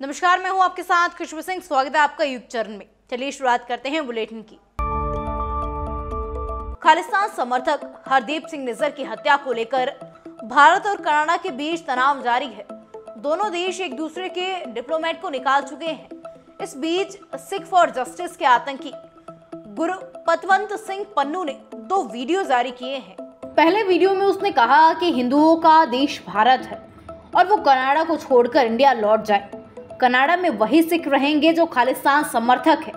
नमस्कार, मैं हूं आपके साथ खुशबू सिंह। स्वागत है आपका युग चरण में। चलिए शुरुआत करते हैं बुलेटिन की। खालिस्तान समर्थक हरदीप सिंह निज्जर की हत्या को लेकर भारत और कनाडा के बीच तनाव जारी है। दोनों देश एक दूसरे के डिप्लोमेट को निकाल चुके हैं। इस बीच सिख फॉर जस्टिस के आतंकी गुरपतवंत सिंह पन्नू ने 2 वीडियो जारी किए हैं। पहले वीडियो में उसने कहा कि हिंदुओं का देश भारत है और वो कनाडा को छोड़कर इंडिया लौट जाए। कनाडा में वही सिख रहेंगे जो खालिस्तान समर्थक है।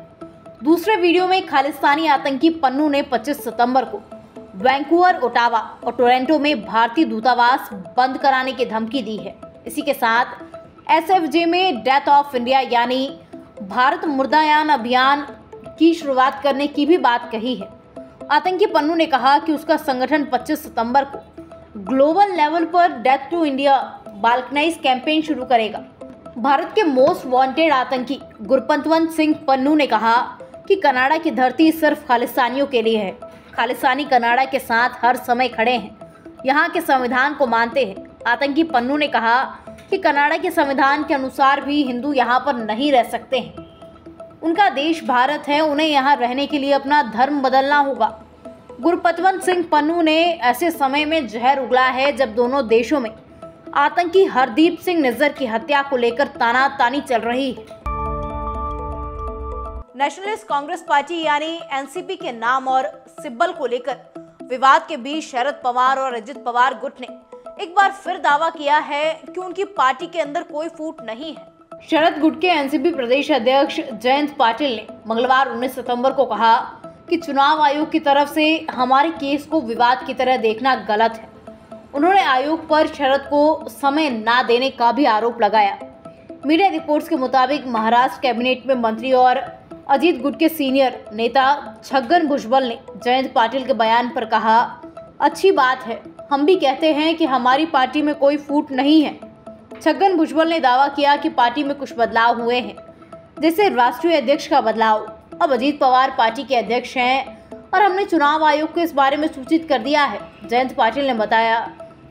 दूसरे वीडियो में खालिस्तानी आतंकी पन्नू ने 25 सितंबर को वैंकूवर, ओटावा और टोरंटो में भारतीय दूतावास बंद कराने की धमकी दी है। इसी के साथ एसएफजे में डेथ ऑफ इंडिया यानी भारत मुर्दायान अभियान की शुरुआत करने की भी बात कही है। आतंकी पन्नू ने कहा कि उसका संगठन 25 सितंबर को ग्लोबल लेवल पर डेथ टू इंडिया बाल्कनाइज कैंपेन शुरू करेगा। भारत के मोस्ट वांटेड आतंकी गुरपतवंत सिंह पन्नू ने कहा कि कनाडा की धरती सिर्फ खालिस्तानियों के लिए है। खालिस्तानी कनाडा के साथ हर समय खड़े हैं, यहाँ के संविधान को मानते हैं। आतंकी पन्नू ने कहा कि कनाडा के संविधान के अनुसार भी हिंदू यहाँ पर नहीं रह सकते हैं। उनका देश भारत है, उन्हें यहाँ रहने के लिए अपना धर्म बदलना होगा। गुरपतवंत सिंह पन्नू ने ऐसे समय में जहर उगला है जब दोनों देशों में आतंकी हरदीप सिंह निज्जर की हत्या को लेकर तानातानी चल रही है। नेशनलिस्ट कांग्रेस पार्टी यानी एनसीपी के नाम और सिंबल को लेकर विवाद के बीच शरद पवार और अजित पवार गुट ने एक बार फिर दावा किया है कि उनकी पार्टी के अंदर कोई फूट नहीं है। शरद गुट के एनसीपी प्रदेश अध्यक्ष जयंत पाटिल ने मंगलवार 19 सितंबर को कहा कि चुनाव आयोग की तरफ से हमारे केस को विवाद की तरह देखना गलत है। उन्होंने आयोग पर शरद को समय ना देने का भी आरोप लगाया। मीडिया रिपोर्ट्स के मुताबिक महाराष्ट्र कैबिनेट में मंत्री और अजीत गुट के सीनियर नेता छगन भुजबल ने जयंत पाटिल के बयान पर कहा, अच्छी बात है, हम भी कहते हैं कि हमारी पार्टी में कोई फूट नहीं है। छगन भुजबल ने दावा किया कि पार्टी में कुछ बदलाव हुए हैं, जैसे राष्ट्रीय अध्यक्ष का बदलाव। अब अजीत पवार पार्टी के अध्यक्ष हैं और हमने चुनाव आयोग को इस बारे में सूचित कर दिया है। जयंत पाटिल ने बताया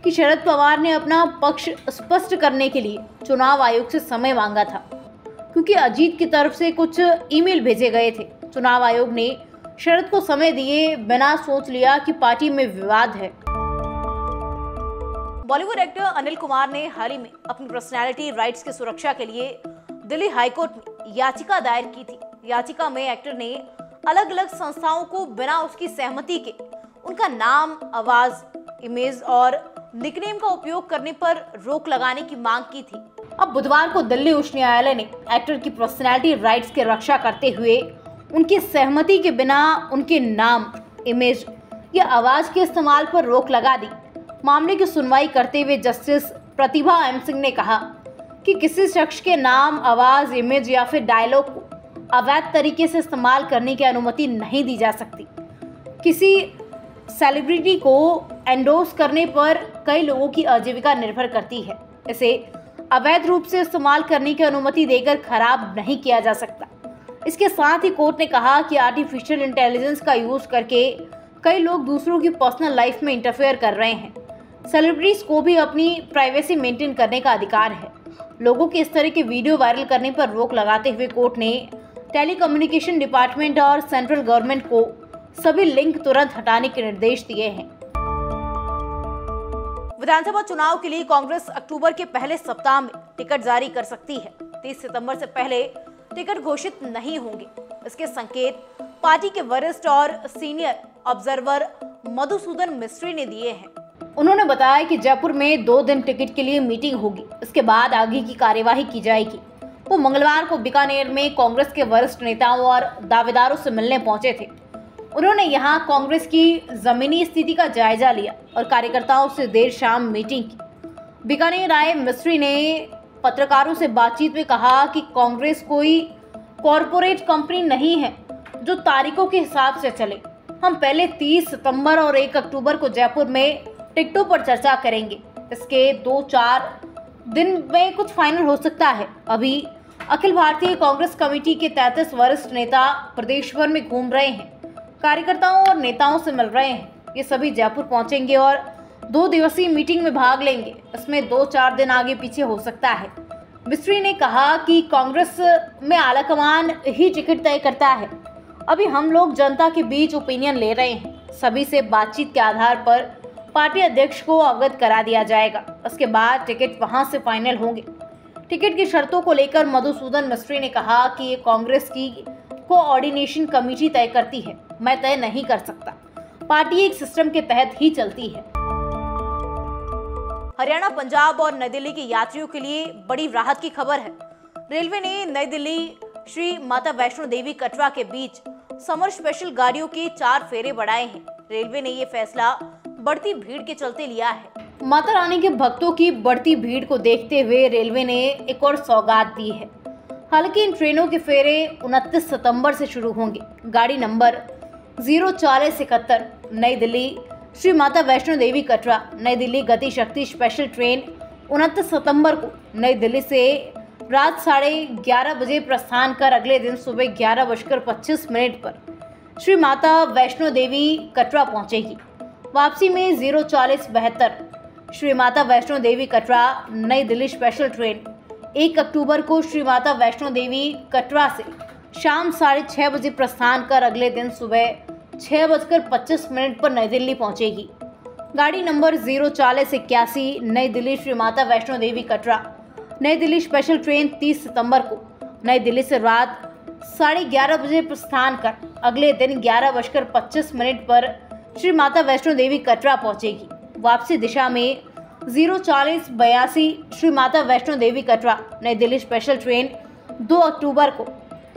कि शरद पवार ने अपना पक्ष स्पष्ट करने के लिए चुनाव आयोग से समय मांगा था, क्योंकि अजीत की तरफ से कुछ ईमेल भेजे गए थे। चुनाव आयोग ने शरद को समय दिए बिना सोच लिया कि पार्टी में विवाद है। बॉलीवुड एक्टर अनिल कुमार ने हाल ही में अपनी पर्सनैलिटी राइट्स की सुरक्षा के लिए दिल्ली हाईकोर्ट में याचिका दायर की थी। याचिका में एक्टर ने अलग अलग संस्थाओं को बिना उसकी सहमति के उनका नाम, आवाज, इमेज और निकनेम का उपयोग करने पर रोक लगाने की मांग की थी। अब बुधवार को दिल्ली उच्च न्यायालय ने एक्टर की पर्सनैलिटी राइट्स की रक्षा करते हुए उनकी सहमति के बिना उनके नाम, इमेज या आवाज के इस्तेमाल पर रोक लगा दी। मामले की सुनवाई करते हुए जस्टिस प्रतिभा एम सिंह ने कहा कि किसी शख्स के नाम, आवाज, इमेज या फिर डायलॉग को अवैध तरीके से इस्तेमाल करने की अनुमति नहीं दी जा सकती। किसी सेलिब्रिटी को एंडोर्स करने पर कई लोगों की आजीविका निर्भर करती है। इसे अवैध रूप से इस्तेमाल करने की अनुमति देकर खराब नहीं किया जा सकता। इसके साथ ही कोर्ट ने कहा कि आर्टिफिशियल इंटेलिजेंस का यूज करके कई लोग दूसरों की पर्सनल लाइफ में इंटरफेयर कर रहे हैं। सेलिब्रिटीज को भी अपनी प्राइवेसी मेंटेन करने का अधिकार है। लोगों के इस तरह के वीडियो वायरल करने पर रोक लगाते हुए कोर्ट ने टेलीकम्युनिकेशन डिपार्टमेंट और सेंट्रल गवर्नमेंट को सभी लिंक तुरंत हटाने के निर्देश दिए हैं। विधानसभा चुनाव के लिए कांग्रेस अक्टूबर के पहले सप्ताह में टिकट जारी कर सकती है। 30 सितंबर से पहले टिकट घोषित नहीं होंगे। इसके संकेत पार्टी के वरिष्ठ और सीनियर ऑब्जर्वर मधुसूदन मिस्त्री ने दिए हैं। उन्होंने बताया कि जयपुर में 2 दिन टिकट के लिए मीटिंग होगी। इसके बाद आगे की कार्यवाही की जाएगी। वो मंगलवार को बीकानेर में कांग्रेस के वरिष्ठ नेताओं और दावेदारों से मिलने पहुंचे थे। उन्होंने यहां कांग्रेस की जमीनी स्थिति का जायजा लिया और कार्यकर्ताओं से देर शाम मीटिंग की। बीकानेर आए मिस्त्री ने पत्रकारों से बातचीत में कहा कि कांग्रेस कोई कॉरपोरेट कंपनी नहीं है जो तारीखों के हिसाब से चले। हम पहले 30 सितंबर और 1 अक्टूबर को जयपुर में टिकटों पर चर्चा करेंगे। इसके 2-4 दिन में कुछ फाइनल हो सकता है। अभी अखिल भारतीय कांग्रेस कमेटी के 33 वरिष्ठ नेता प्रदेश भर में घूम रहे हैं, कार्यकर्ताओं और नेताओं से मिल रहे हैं। ये सभी जयपुर पहुंचेंगे और 2 दिवसीय मीटिंग में भाग लेंगे। इसमें 2-4 दिन आगे पीछे हो सकता है। मिस्त्री ने कहा कि कांग्रेस में आलाकमान ही टिकट तय करता है। अभी हम लोग जनता के बीच ओपिनियन ले रहे हैं। सभी से बातचीत के आधार पर पार्टी अध्यक्ष को अवगत करा दिया जाएगा। उसके बाद टिकट वहां से फाइनल होंगे। टिकट की शर्तों को लेकर मधुसूदन मिस्त्री ने कहा कि ये कांग्रेस की कोऑर्डिनेशन कमेटी तय करती है, मैं तय नहीं कर सकता। पार्टी एक सिस्टम के तहत ही चलती है। हरियाणा, पंजाब और नई दिल्ली के यात्रियों के लिए बड़ी राहत की खबर है। रेलवे ने नई दिल्ली श्री माता वैष्णो देवी कटरा के बीच समर स्पेशल गाड़ियों के 4 फेरे बढ़ाए हैं। रेलवे ने ये फैसला बढ़ती भीड़ के चलते लिया है। माता रानी के भक्तों की बढ़ती भीड़ को देखते हुए रेलवे ने एक और सौगात दी है। हालांकि इन ट्रेनों के फेरे 29 सितंबर से शुरू होंगे। गाड़ी नंबर 04071 नई दिल्ली श्री माता वैष्णो देवी कटरा नई दिल्ली गति शक्ति स्पेशल ट्रेन 29 सितंबर को नई दिल्ली से रात 11:30 बजे प्रस्थान कर अगले दिन सुबह 11:25 पर श्री माता वैष्णो देवी कटरा पहुंचेगी। वापसी में 04072 श्री माता वैष्णो देवी कटरा नई दिल्ली स्पेशल ट्रेन 1 अक्टूबर को श्री माता वैष्णो देवी कटरा से शाम 6:30 बजे प्रस्थान कर अगले दिन सुबह 6:25 पर नई दिल्ली पहुंचेगी। गाड़ी नंबर 04081 नई दिल्ली श्री माता वैष्णो देवी कटरा नई दिल्ली स्पेशल ट्रेन 30 सितंबर को नई दिल्ली से रात 11:30 बजे प्रस्थान कर अगले दिन 11:25 पर श्री माता वैष्णो देवी कटरा पहुंचेगी। वापसी दिशा में 04082 श्री माता वैष्णो देवी कटरा नई दिल्ली स्पेशल ट्रेन 2 अक्टूबर को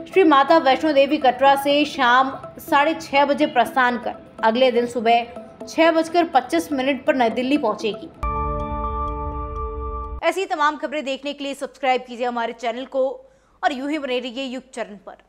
श्री माता वैष्णो देवी कटरा से शाम 6:30 बजे प्रस्थान कर अगले दिन सुबह 6:25 पर नई दिल्ली पहुंचेगी। ऐसी तमाम खबरें देखने के लिए सब्सक्राइब कीजिए हमारे चैनल को और यूं ही बने रहिए युग चरण पर।